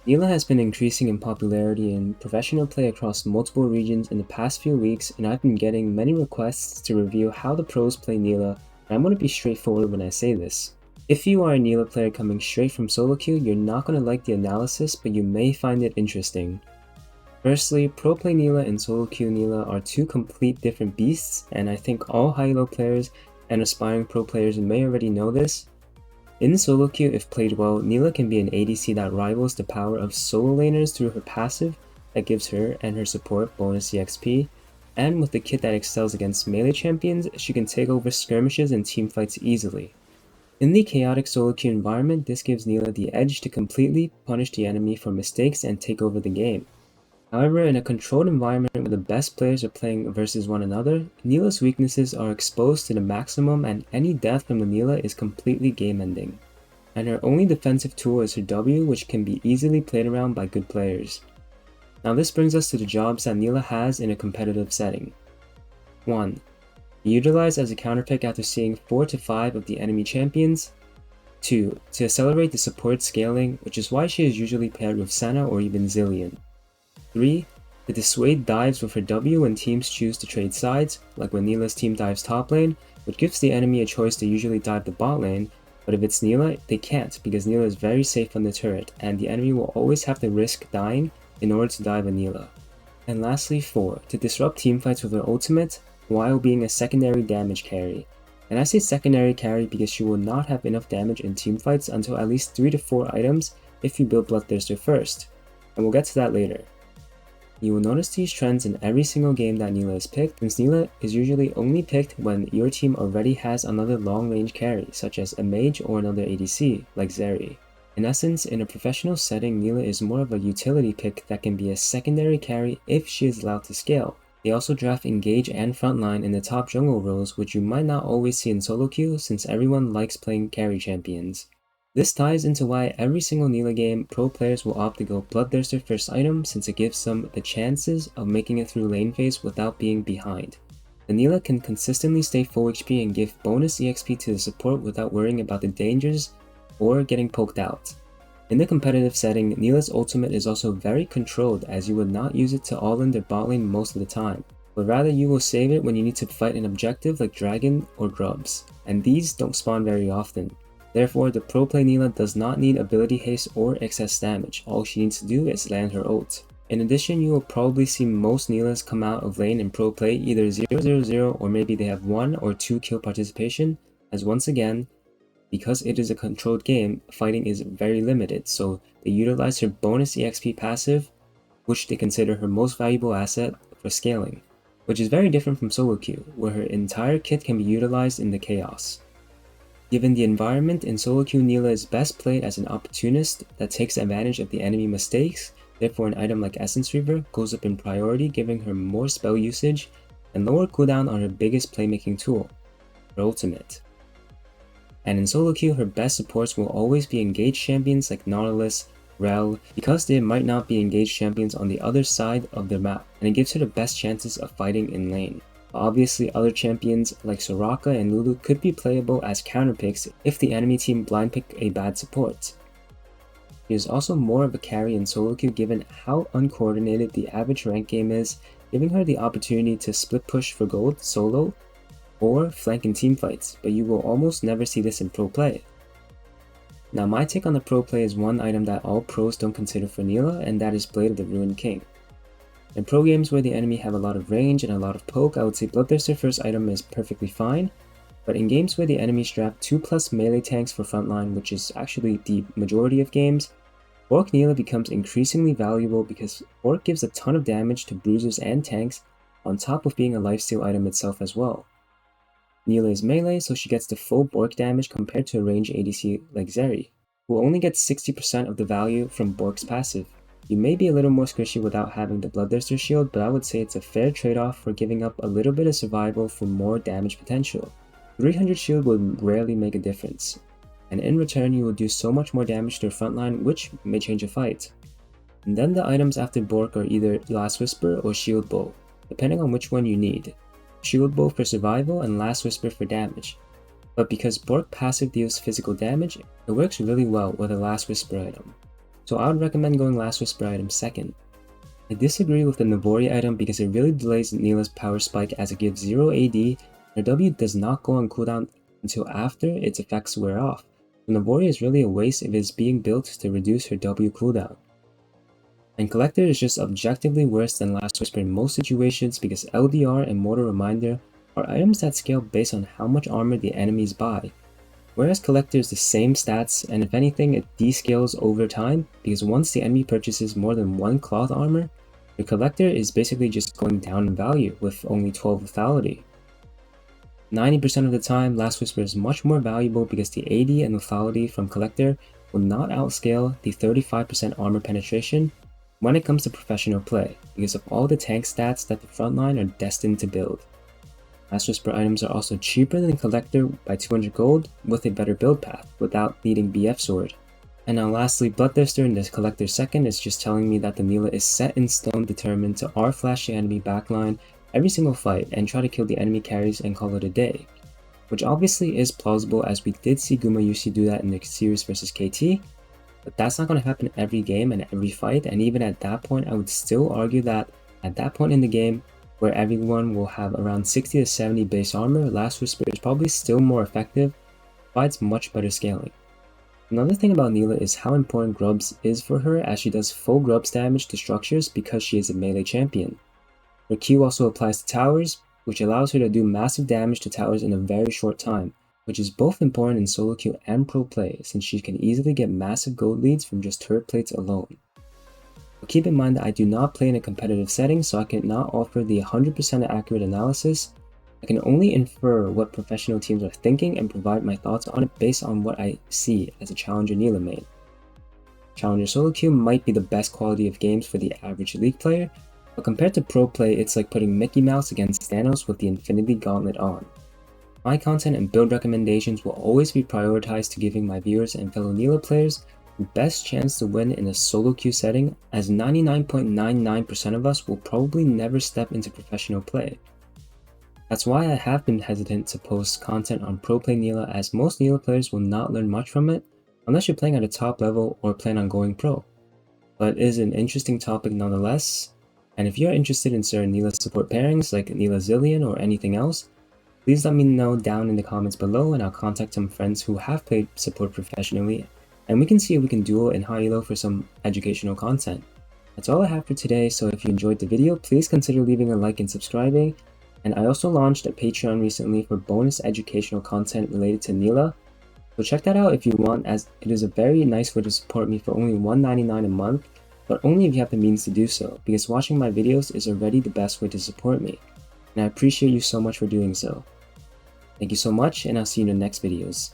Nilah has been increasing in popularity in professional play across multiple regions in the past few weeks, and I've been getting many requests to review how the pros play Nilah, and I'm going to be straightforward when I say this. If you are a Nilah player coming straight from solo queue, you're not going to like the analysis, but you may find it interesting. Firstly, pro play Nilah and solo queue Nilah are two complete different beasts, and I think all high-elo players and aspiring pro players may already know this. In solo queue, if played well, Nilah can be an ADC that rivals the power of solo laners through her passive that gives her and her support bonus EXP, and with the kit that excels against melee champions, she can take over skirmishes and teamfights easily. In the chaotic solo queue environment, this gives Nilah the edge to completely punish the enemy for mistakes and take over the game. However, in a controlled environment where the best players are playing versus one another, Nilah's weaknesses are exposed to the maximum and any death from the Nilah is completely game-ending. And her only defensive tool is her W, which can be easily played around by good players. Now this brings us to the jobs that Nilah has in a competitive setting. 1. Be utilized as a counterpick after seeing 4 to 5 of the enemy champions. 2. To accelerate the support scaling, which is why she is usually paired with Senna or even Zillion. 3. To dissuade dives with her W when teams choose to trade sides, like when Nilah's team dives top lane, which gives the enemy a choice to usually dive the bot lane, but if it's Nilah, they can't because Nilah is very safe on the turret, and the enemy will always have to risk dying in order to dive a Nilah. And lastly 4. To disrupt teamfights with her ultimate, while being a secondary damage carry. And I say secondary carry because she will not have enough damage in teamfights until at least 3 to 4 items if you build Bloodthirster first, and we'll get to that later. You will notice these trends in every single game that Nilah is picked, since Nilah is usually only picked when your team already has another long-range carry, such as a mage or another ADC, like Zeri. In essence, in a professional setting, Nilah is more of a utility pick that can be a secondary carry if she is allowed to scale. They also draft engage and frontline in the top jungle roles, which you might not always see in solo queue since everyone likes playing carry champions. This ties into why every single Nilah game, pro players will opt to go Bloodthirster first item since it gives them the chances of making it through lane phase without being behind. The Nilah can consistently stay full HP and give bonus EXP to the support without worrying about the dangers or getting poked out. In the competitive setting, Nilah's ultimate is also very controlled as you would not use it to all-in their bot lane most of the time, but rather you will save it when you need to fight an objective like Dragon or Grubs, and these don't spawn very often. Therefore, the pro play Nilah does not need ability haste or excess damage, all she needs to do is land her ult. In addition, you will probably see most Nilahs come out of lane in pro play either 0-0-0 or maybe they have 1 or 2 kill participation, as once again, because it is a controlled game, fighting is very limited, so they utilize her bonus EXP passive, which they consider her most valuable asset for scaling, which is very different from solo queue, where her entire kit can be utilized in the chaos. Given the environment, in solo queue Nilah is best played as an opportunist that takes advantage of the enemy mistakes, therefore an item like Essence Reaver goes up in priority, giving her more spell usage and lower cooldown on her biggest playmaking tool, her ultimate. And in solo queue, her best supports will always be engaged champions like Nautilus, Rel, because they might not be engaged champions on the other side of the map, and it gives her the best chances of fighting in lane. Obviously, other champions like Soraka and Lulu could be playable as counterpicks if the enemy team blind pick a bad support. She is also more of a carry in solo queue given how uncoordinated the average rank game is, giving her the opportunity to split push for gold solo or flank in teamfights, but you will almost never see this in pro play. Now my take on the pro play is one item that all pros don't consider for Nilah, and that is Blade of the Ruined King. In pro games where the enemy have a lot of range and a lot of poke, I would say Bloodthirster first item is perfectly fine, but in games where the enemy strap 2+ melee tanks for frontline, which is actually the majority of games, Orc Nilah becomes increasingly valuable because Orc gives a ton of damage to bruisers and tanks on top of being a lifesteal item itself as well. Nilah is melee, so she gets the full Bork damage compared to a range ADC like Zeri, who only gets 60% of the value from Bork's passive. You may be a little more squishy without having the Bloodthirster shield, but I would say it's a fair trade-off for giving up a little bit of survival for more damage potential. 300 shield would rarely make a difference, and in return you will do so much more damage to your frontline, which may change a fight. And then the items after Bork are either Last Whisper or Shield Bow, depending on which one you need. Shield Bow for survival and Last Whisper for damage. But because Bork passive deals physical damage, it works really well with a Last Whisper item. so I would recommend going Last Whisper item second. I disagree with the Nobori item because it really delays Nilah's power spike as it gives 0 AD, and her W does not go on cooldown until after its effects wear off. The Nobori is really a waste if it is being built to reduce her W cooldown. And Collector is just objectively worse than Last Whisper in most situations because LDR and Mortal Reminder are items that scale based on how much armor the enemies buy. Whereas Collector is the same stats, and if anything it descales over time because once the enemy purchases more than one cloth armor, the Collector is basically just going down in value with only 12 lethality. 90% of the time, Last Whisper is much more valuable because the AD and lethality from Collector will not outscale the 35% armor penetration when it comes to professional play because of all the tank stats that the frontline are destined to build. Last Whisper items are also cheaper than Collector by 200 gold with a better build path without needing BF Sword. And now lastly, Bloodthirster in the Collector second is just telling me that the Nilah is set in stone determined to R-flash the enemy backline every single fight and try to kill the enemy carries and call it a day. Which obviously is plausible as we did see Gumayusi do that in the series versus KT, but that's not going to happen every game and every fight, and even at that point I would still argue that at that point in the game, where everyone will have around 60 to 70 base armor, Last Whisper is probably still more effective, provides much better scaling. Another thing about Nilah is how important Grubs is for her as she does full Grubs damage to structures because she is a melee champion. Her Q also applies to towers, which allows her to do massive damage to towers in a very short time, which is both important in solo queue and pro play since she can easily get massive gold leads from just turret plates alone. But keep in mind that I do not play in a competitive setting, so I cannot offer the 100% accurate analysis. I can only infer what professional teams are thinking and provide my thoughts on it based on what I see as a Challenger Nilah main. Challenger solo queue might be the best quality of games for the average League player, but compared to pro play it's like putting Mickey Mouse against Thanos with the Infinity Gauntlet on. My content and build recommendations will always be prioritized to giving my viewers and fellow Nilah players the best chance to win in a solo queue setting, as 99.99% of us will probably never step into professional play. That's why I have been hesitant to post content on Pro Play Nilah, as most Nilah players will not learn much from it unless you're playing at a top level or plan on going pro. But it is an interesting topic nonetheless, and if you're interested in certain Nilah support pairings like Nilah Zillion or anything else, please let me know down in the comments below and I'll contact some friends who have played support professionally and we can see if we can duel in high elo for some educational content. That's all I have for today, so if you enjoyed the video, please consider leaving a like and subscribing. And I also launched a Patreon recently for bonus educational content related to Nilah, so check that out if you want, as it is a very nice way to support me for only $1.99 a month, but only if you have the means to do so, because watching my videos is already the best way to support me, and I appreciate you so much for doing so. Thank you so much, and I'll see you in the next videos.